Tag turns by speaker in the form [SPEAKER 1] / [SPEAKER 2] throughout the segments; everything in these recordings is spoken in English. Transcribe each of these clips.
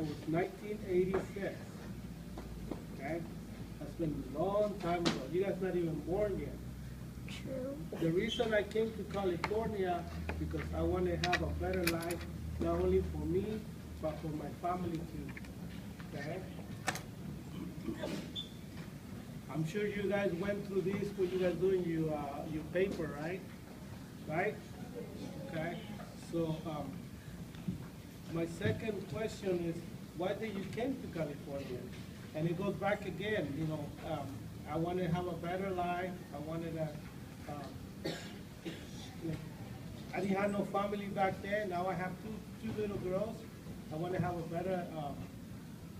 [SPEAKER 1] was 1986. Okay? That's been a long time ago. You guys not even born yet.
[SPEAKER 2] True.
[SPEAKER 1] The reason I came to California because I want to have a better life, not only for me, but for my family too. Okay? I'm sure you guys went through this when you guys doing your paper, right? Right? Okay. So my second question is, why did you came to California? And it goes back again. You know, I want to have a better life. I wanted to. I didn't have no family back then. Now I have two little girls. I want to have a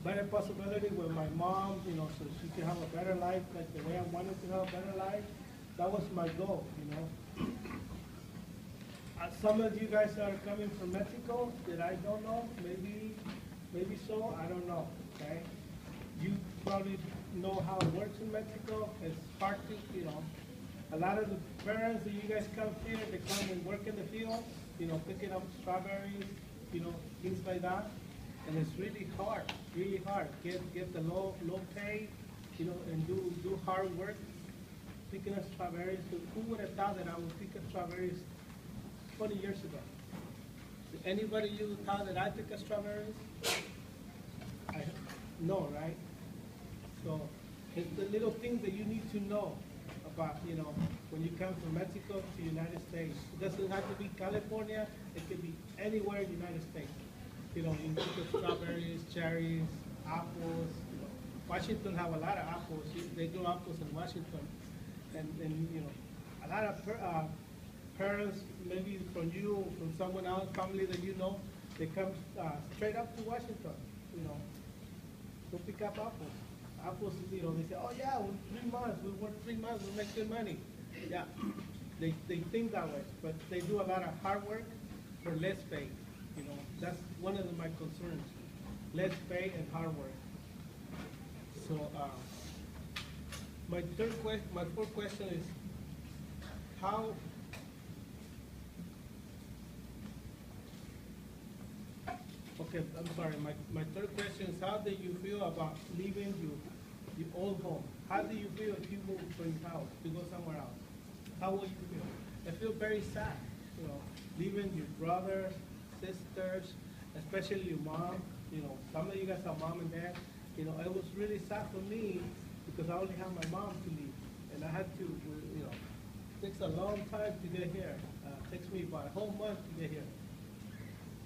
[SPEAKER 1] better possibility with my mom, you know, so she can have a better life, like the way I wanted to have a better life. That was my goal, you know. Some of you guys are coming from Mexico that I don't know, maybe so, I don't know, okay? You probably know how it works in Mexico. It's hard to, you know, a lot of the parents that you guys come here, they come and work in the field, you know, picking up strawberries, you know, things like that. And it's really hard. Get the low pay, you know, and do hard work picking up strawberries. Who would have thought that I would pick up strawberries 20 years ago? Did anybody you thought that I pick up strawberries? No, right? So it's the little things that you need to know about, you know, when you come from Mexico to the United States. It doesn't have to be California. It could be anywhere in the United States. You know, you pick up strawberries, cherries, apples. You know, Washington have a lot of apples. They grow apples in Washington, and you know, a lot of parents, maybe from you, from someone else, family that you know, they come straight up to Washington. You know, go pick up apples. Apples, you know, they say, oh yeah, 3 months. We work 3 months. We make good money. Yeah, they think that way, but they do a lot of hard work for less pay. You know, that's one of my concerns, less pay and hard work. So my fourth question is, how, okay, I'm sorry, my third question is, how do you feel about leaving your old home? How do you feel if you move from your house to go somewhere else? How will you feel? I feel very sad, you know, leaving your brothers, sisters, especially your mom. You know, some of you guys have mom and dad. You know, it was really sad for me because I only have my mom to leave, and I had to, you know, it takes a long time to get here. It takes me about a whole month to get here.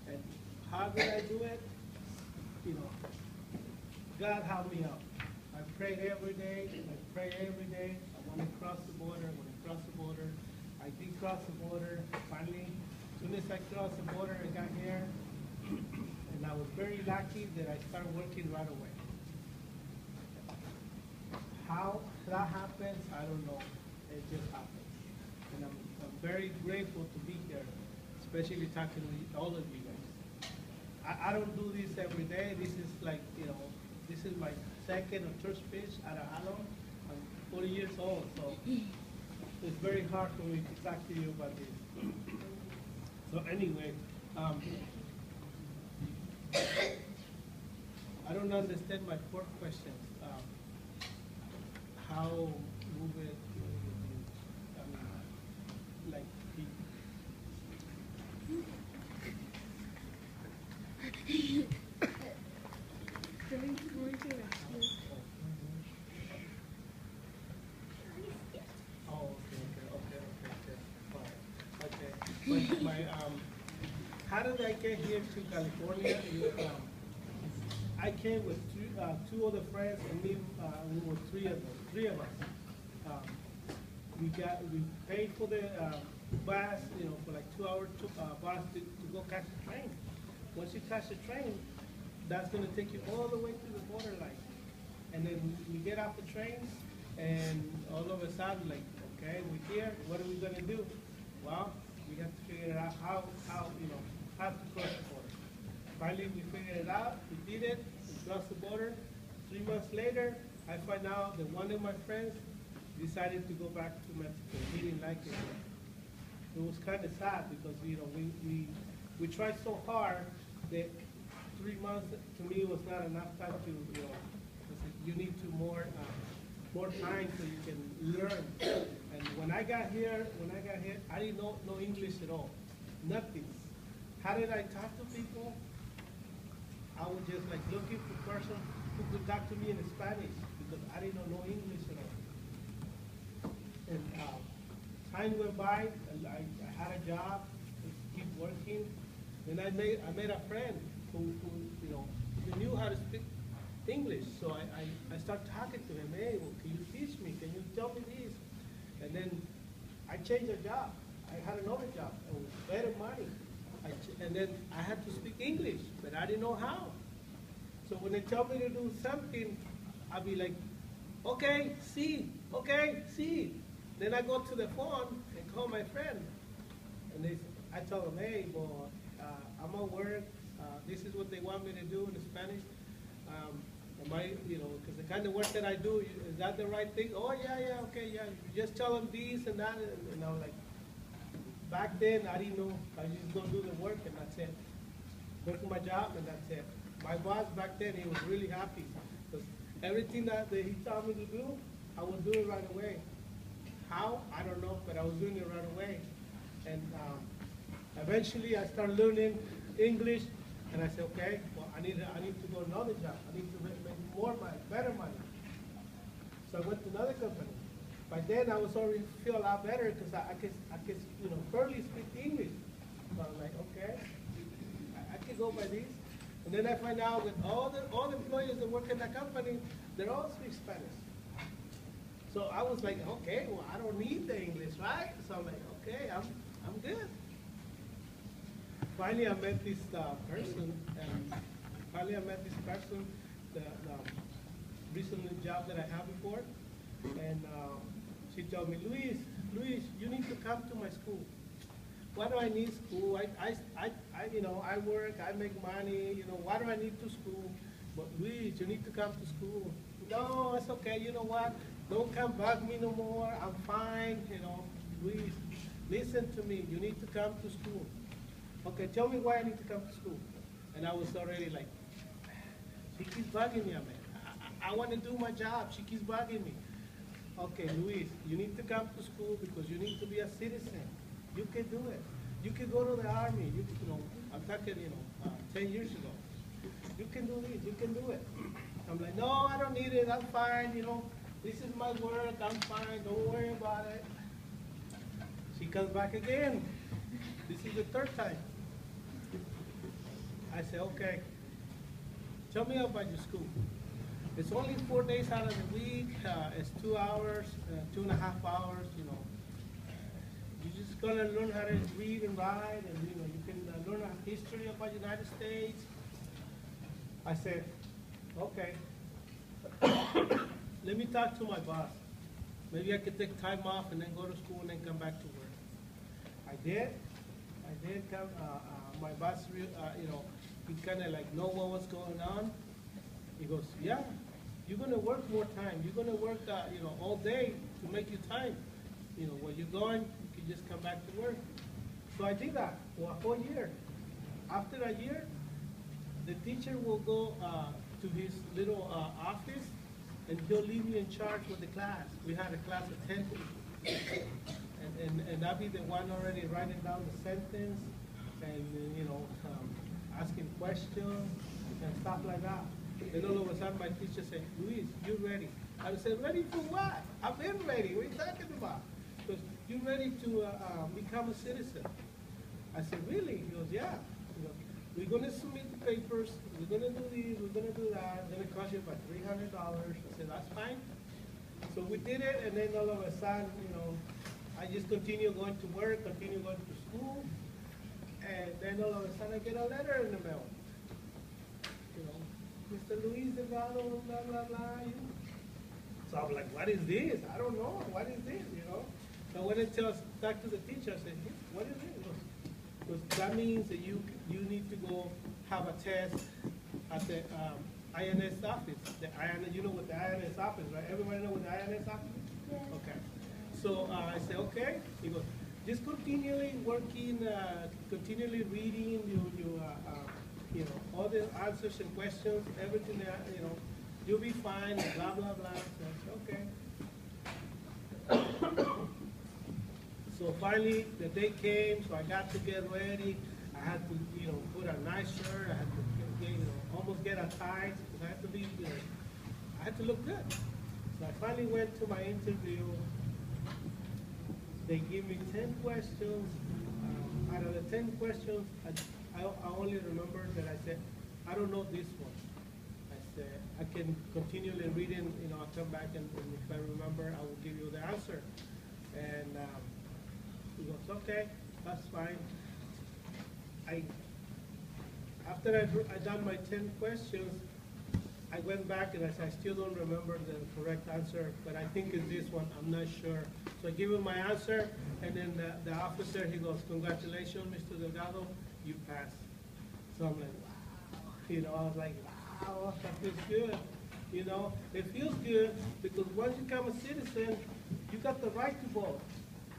[SPEAKER 1] And how did I do it? You know, God help me out. I pray every day. I want to cross the border. I did cross the border. Finally, as soon as I crossed the border, I got here. And I was very lucky that I started working right away. How that happens, I don't know. It just happens. And I'm very grateful to be here, especially talking with all of you guys. I don't do this every day. This is like, you know, this is my second or third speech at a Alum. I'm 40 years old, so it's very hard for me to talk to you about this. So anyway, I don't understand my fourth question. How move it, I mean, like, how did I get here to California? I came with two other friends, and we were three of us. We paid for the bus, you know, for like 2 hours bus to go catch the train. Once you catch the train, that's going to take you all the way to the borderline. And then we get off the train, and all of a sudden, like, okay, we're here. What are we going to do? Well, we have to figure out how to cross the border. Finally, we figured it out. We did it. We crossed the border. 3 months later, I find out that one of my friends decided to go back to Mexico. He didn't like it. It was kind of sad because, you know, we tried so hard that to 3 months to me was not enough time to, I said, you need to more time so you can learn. And when I got here, I didn't know no English at all, nothing. How did I talk to people? I was just like looking for a person who could talk to me in Spanish because I didn't know no English at all. And time went by, and I had a job, keep working, and I made a friend who knew how to speak English. So I started talking to him. Hey, well, can you teach me? Can you tell me this? And then I changed the job. I had another job, better money. And then I had to speak English, but I didn't know how. So when they tell me to do something, I'll be like, okay, see, okay, see. Then I go to the phone and call my friend. And I tell them, hey, well, I'm at work. This is what they want me to do in Spanish. Am I, because the kind of work that I do, is that the right thing? Oh, yeah, okay, yeah. You just tell them this and that. And I was like, back then, I didn't know. I just go do the work and that's it. Go to my job and that's it. My boss back then, he was really happy because everything that he told me to do, I would do it right away. How? I don't know, but I was doing it right away. And eventually, I started learning English, and I said, okay, well, I need to go to another job. I need to make more money, better money. So I went to another company. By then, I was already feel a lot better because I could barely speak English. So I was like, okay, I could go by this. And then I find out that all the employees that work in that company, they all speak Spanish. So I was like, okay, well, I don't need the English, right? So I'm like, okay, I'm good. Finally, I met this person, the recent job that I had before, and she told me, Luis, you need to come to my school. Why do I need school? I work, I make money, why do I need to school? But Luis, you need to come to school. No, it's okay, you know what? Don't come bug me no more, I'm fine, Luis, listen to me, you need to come to school. Okay, tell me why I need to come to school. And I was already like, she keeps bugging me, man. I want to do my job, she keeps bugging me. Okay, Luis, you need to come to school because you need to be a citizen. You can do it. You can go to the army. I'm talking, 10 years ago. You can do this. You can do it. I'm like, no, I don't need it. I'm fine. This is my work. I'm fine. Don't worry about it. She comes back again. This is the third time. I say, okay. Tell me about your school. It's only 4 days out of the week. It's 2 hours, 2.5 hours. You're just gonna learn how to read and write, and you can learn a history about the United States. I said, okay. Let me talk to my boss. Maybe I could take time off and then go to school and then come back to work. I did come. My boss, he kind of like know what was going on. He goes, yeah, you're gonna work more time. You're gonna work, all day to make you time. When you're going, you can just come back to work. So I did that for a whole year. After a year, the teacher will go to his little office, and he'll leave me in charge with the class. We had a class of 10 people. And I'll be the one already writing down the sentence and, asking questions and stuff like that. Then all of a sudden my teacher said, Luis, you ready? I said, ready for what? I've been ready. What are you talking about? Because you're ready to become a citizen. I said, really? He goes, yeah. He goes, we're going to submit the papers. We're going to do this. We're going to do that. It's going to cost you about $300. I said, that's fine. So we did it, and then all of a sudden, I just continue going to work, continue going to school, and then all of a sudden I get a letter in the mail. Mr. Luis Delgado, blah, blah, blah. So I'm like, what is this? I don't know. What is this, So when I talk to the teacher, I said, what is this? Because that means that you need to go have a test at the INS office. The INS, you know what the INS office, right? Everybody know what the INS office is? Yeah. Okay. So I said, okay. He goes, just continually working, continually reading you know, all the answers and questions, everything that, you know, you'll be fine, and blah, blah, blah. So I said, okay. So finally, the day came, so I got to get ready. I had to, you know, put a nice shirt. I had to, get, you know, almost get a tie because I had to be, you know, I had to look good. So I finally went to my interview. They gave me 10 questions. Out of the 10 questions, I only remember that I said, I don't know this one. I said, I can continually read it, you know, I'll come back and if I remember, I will give you the answer. And he goes, okay, that's fine. After I done my 10 questions, I went back and I said, I still don't remember the correct answer, but I think it's this one, I'm not sure. So I give him my answer, and then the officer, he goes, congratulations, Mr. Delgado, you passed. So I'm like, wow. You know, I was like, wow, that feels good. You know, it feels good because once you become a citizen, you got the right to vote.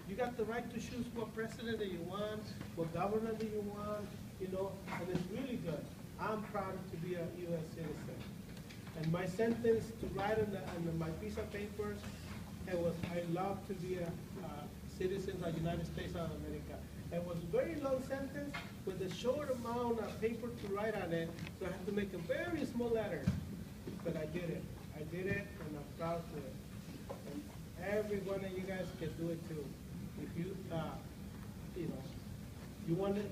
[SPEAKER 1] You got the right to choose what president that you want, what governor that you want, you know, and it's really good. I'm proud to be a U.S. citizen. And my sentence to write on my piece of paper, it was, I love to be a citizen of the United States of America. It was a very long sentence with a short amount of paper to write on it, so I had to make a very small letter. But I did it. I did it, and I'm proud to it. And every one of you guys can do it too. If you, you know, you want to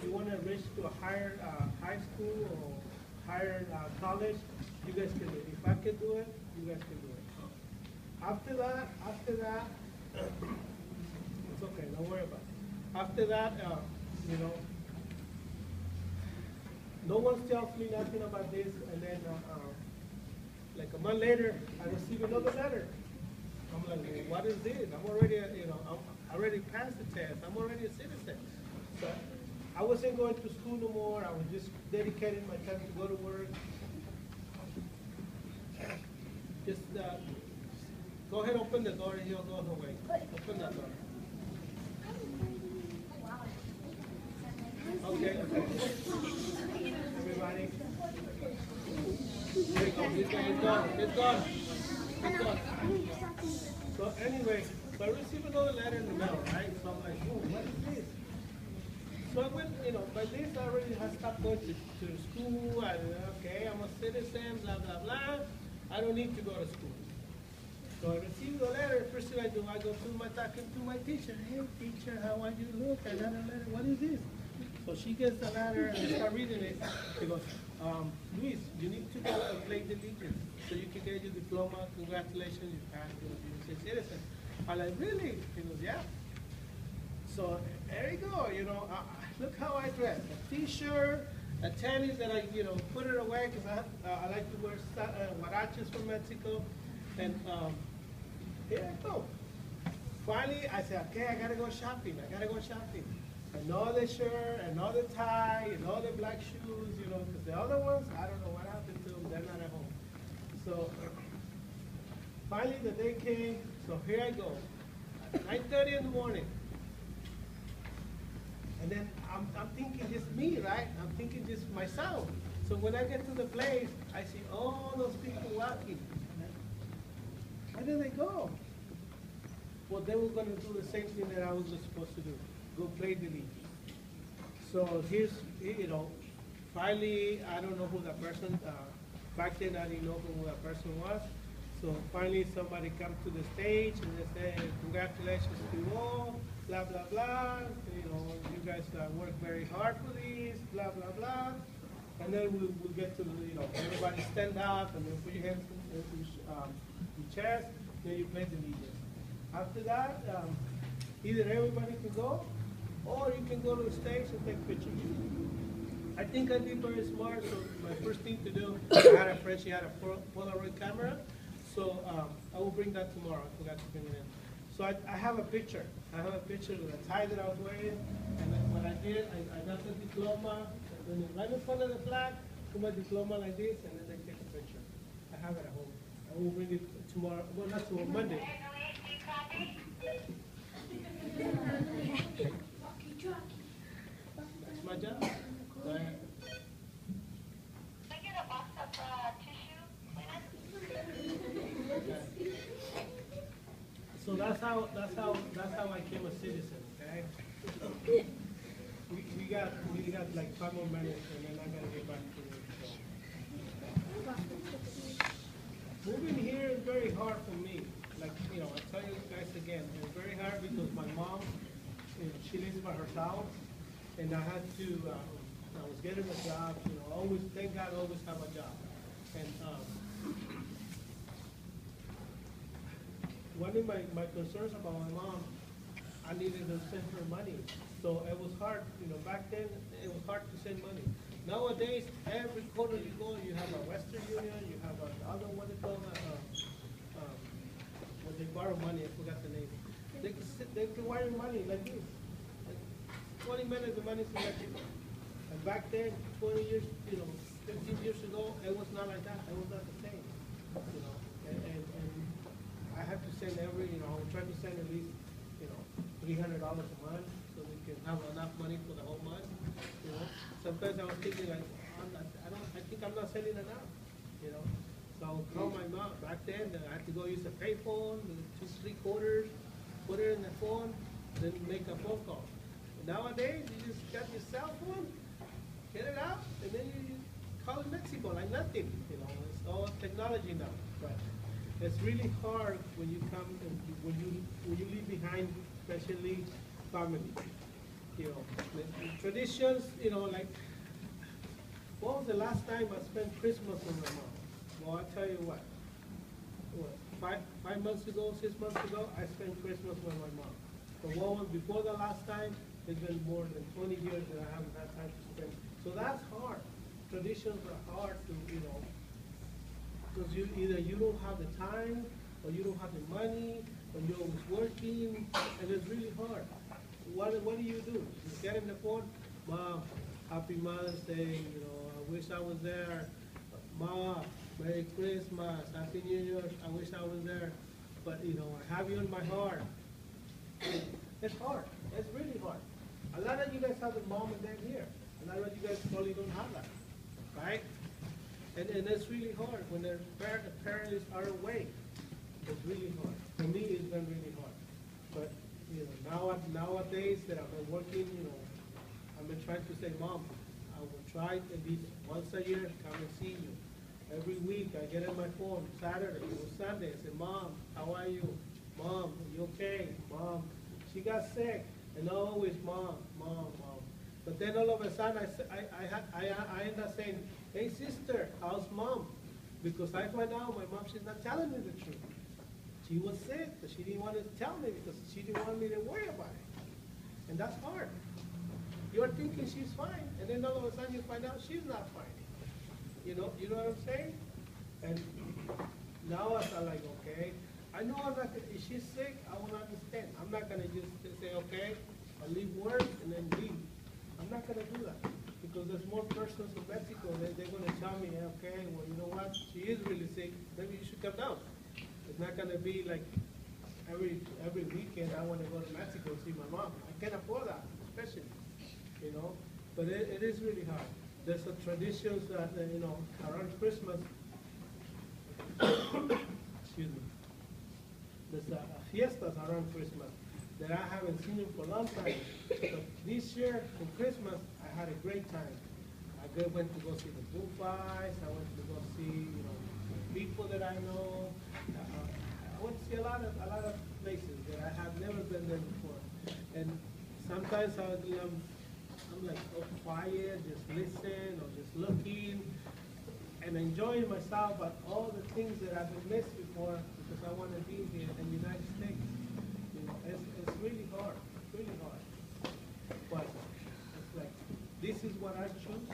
[SPEAKER 1] reach to a higher high school or higher college, you guys can do it. If I can do it, you guys can do it. After that, it's okay, don't worry about it. After that, you know, no one tells me nothing about this, and then like a month later, I receive another letter. I'm like, well, what is this? I'm already, you know, I already passed the test. I'm already a citizen. So I wasn't going to school no more. I was just dedicating my time to go to work. Just go ahead, open the door, and he'll go away. Open that door. Okay, okay. Everybody. There you go. It's gone. It's gone. It's gone. So anyway, so I received another letter in the mail, right? So I'm like, oh, what is this? So I went, you know, by this I already had stopped going to school. Okay, I'm a citizen, blah, blah, blah. I don't need to go to school. So I received the letter. First thing I do, I go to my talking to my teacher. Hey, teacher, how are you? Look, I got a letter. What is this? So she gets the letter and I start reading it. She goes, Luis, you need to go and play the Legion so you can get your diploma. Congratulations, you passed. You're a citizen. I'm like, really? He goes, yeah. So there you go. You know, look how I dress. A t-shirt, a tennis that I, you know, put it away because I like to wear huaraches from Mexico. And here I go. Finally, I said, okay, I gotta go shopping. I gotta go shopping. Another shirt, another tie, and all the black shoes, you know, because the other ones, I don't know what happened to them. They're not at home. So finally, the day came. So here I go. 9:30 in the morning. And then I'm thinking just me, right? I'm thinking just myself. So when I get to the place, I see all those people walking. Where did they go? Well, they were going to do the same thing that I was supposed to do, go play the league. So here's, you know, finally, I don't know who that person, back then I didn't know who that person was. So finally somebody comes to the stage and they say, congratulations to you all, blah, blah, blah. You know, you guys work very hard for this, blah, blah, blah. And then we'll get to, you know, everybody stand up and then put your hands in your chest, then you play the Legion. After that, either everybody can go, or you can go to the stage and take pictures. I think I did very smart, so my first thing to do, I had a friend, she had a Polaroid camera, so I will bring that tomorrow. I forgot to bring it in. So I have a picture. I have a picture of the tie that I was wearing, and then what I did, I got the diploma, and then right in front of the flag, put my diploma like this, and then I take a picture. I have it at home. I will bring it tomorrow, well, not tomorrow, Monday. That's my job. that's how I became a citizen, okay? We got like 5 more minutes and then I gotta get back to work, so. Moving here is very hard for me. Like, I tell you guys again, it's very hard because my mom, she lives by herself and I had to, I was getting a job, always, thank God, always have a job. And, one of my concerns about my mom, I needed to send her money. So it was hard, back then, it was hard to send money. Nowadays, every corner you go, you have a Western Union, you have a other, what they call when they borrow money, I forgot the name. They can wire money like this. Like 20 minutes, the money's in Mexico. And back then, 20 years, 15 years ago, it was not like that. It was not the same, And I have to send every, I'm trying to send at least, $300 a month so we can have enough money for the whole month. Sometimes I was thinking like, I think I'm not sending enough. So I would call my mom. Back then, I had to go use a payphone, 2 3/4, put it in the phone, then make a phone call. But nowadays, you just got your cell phone, get it out, and then you call Mexico like nothing. It's all technology now. But it's really hard when you come and when you leave behind, especially family. The traditions. Like, what was the last time I spent Christmas with my mom? Well, I tell you what. 5 months ago, 6 months ago, I spent Christmas with my mom. But what was before the last time? It's been more than 20 years that I haven't had time to spend. So that's hard. Traditions are hard to, because either you don't have the time, or you don't have the money, or you're always working, and it's really hard. What do? You just get in the phone, Mom, Happy Mother's Day, I wish I was there. Mom, Merry Christmas, Happy New Year, I wish I was there. But, I have you in my heart. It's hard. It's really hard. A lot of you guys have the mom and dad here. A lot of you guys probably don't have that, right? And it's really hard when the parents are away. It's really hard. For me, it's been really hard. But, nowadays that I've been working, I've been trying to say, Mom, I will try at least once a year come and see you. Every week I get on my phone, Saturday or Sunday, I say, Mom, how are you? Mom, are you okay? Mom, she got sick. And always, Mom. But then all of a sudden, I end up saying, hey, sister, how's Mom? Because I find out my mom, she's not telling me the truth. She was sick, but she didn't want to tell me because she didn't want me to worry about it. And that's hard. You're thinking she's fine, and then all of a sudden you find out she's not fine. You know what I'm saying? And now I'm like, okay, I know I'm not gonna, if she's sick, I will understand. I'm not gonna just say, okay, I'll leave work and then leave. I'm not gonna do that because there's more persons in Mexico that they're gonna tell me, okay, well, you know what, she is really sick, maybe you should come down. It's not gonna be like every weekend I wanna go to Mexico and see my mom. I can't afford that, especially, but it is really hard. There's a traditions that, around Christmas, excuse me, there's a fiestas around Christmas that I haven't seen them for a long time. But this year, for Christmas, I had a great time. I went to go see the bullfights, I went to go see, people that I know. I went to see a lot of places that I have never been there before. And sometimes I'm like so quiet, just listen or just looking and enjoying myself, but all the things that I've been missed before because I want to be here in the United States. It's really hard, really hard. But it's like, this is what I choose,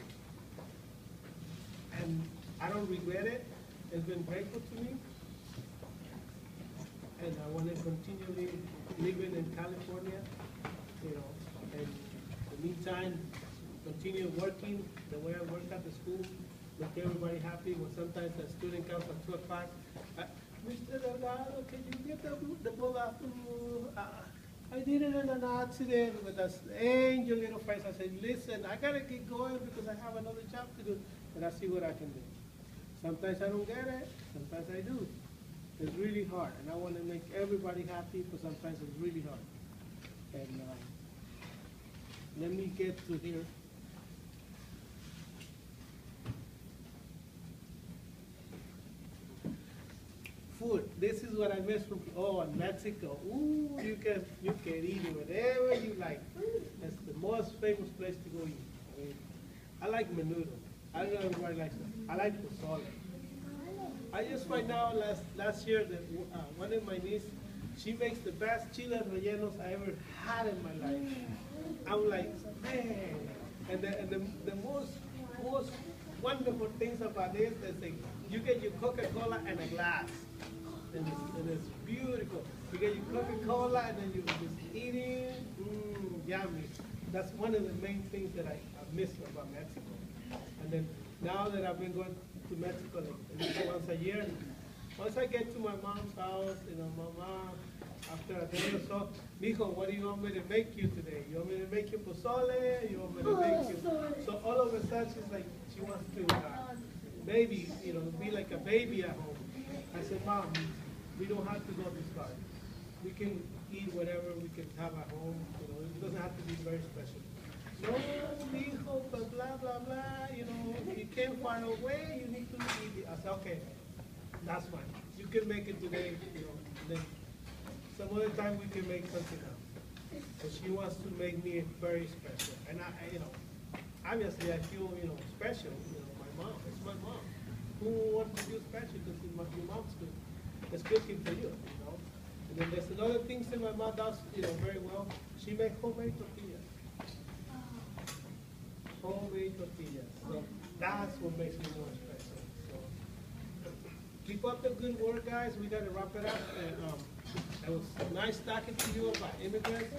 [SPEAKER 1] and I don't regret it. It's been grateful to me, and I want to continue living in California, and in the meantime, continue working the way I work at the school, make everybody happy. When sometimes a student comes at 2 o'clock, Mr. Delgado, can you get the book after I did it in an accident with an angel little face. I said, listen, I gotta keep going because I have another job to do, and I see what I can do. Sometimes I don't get it, sometimes I do. It's really hard, and I want to make everybody happy, but sometimes it's really hard. And let me get to here. Food. This is what I miss from in Mexico. Ooh, you can eat it whatever you like. It's the most famous place to go eat. I mean, I like menudo. I don't know if everybody likes it. I like pozole. I just find out last year that one of my nieces, she makes the best chiles rellenos I ever had in my life. I'm like, man. And the most wonderful things about this is that you get your Coca-Cola and a glass. And it's beautiful. You get your Coca-Cola and then you're just eating, yummy. That's one of the main things that I miss about Mexico. And then now that I've been going to Mexico like at least once a year, once I get to my mom's house, my mom, after a day or so, mijo, what do you want me to make you today? You want me to make you pozole? You want me to make you? So all of a sudden she's like, she wants to be like a baby at home. I said, Mom, we don't have to go this far. We can eat whatever we can have at home. It doesn't have to be very special. No, mijo, but blah, blah, blah. If you came far away, you need to eat it. I said, okay, that's fine. You can make it today, then some other time we can make something else. So she wants to make me very special. And obviously I feel, special. My mom, it's my mom. Who wants to feel special because your mom's good. It's cooking for you, And then there's another thing that my mom does, very well. She makes homemade tortillas. Homemade tortillas. So that's what makes me more special. So keep up the good work, guys. We got to wrap it up. And it was nice talking to you about immigrants.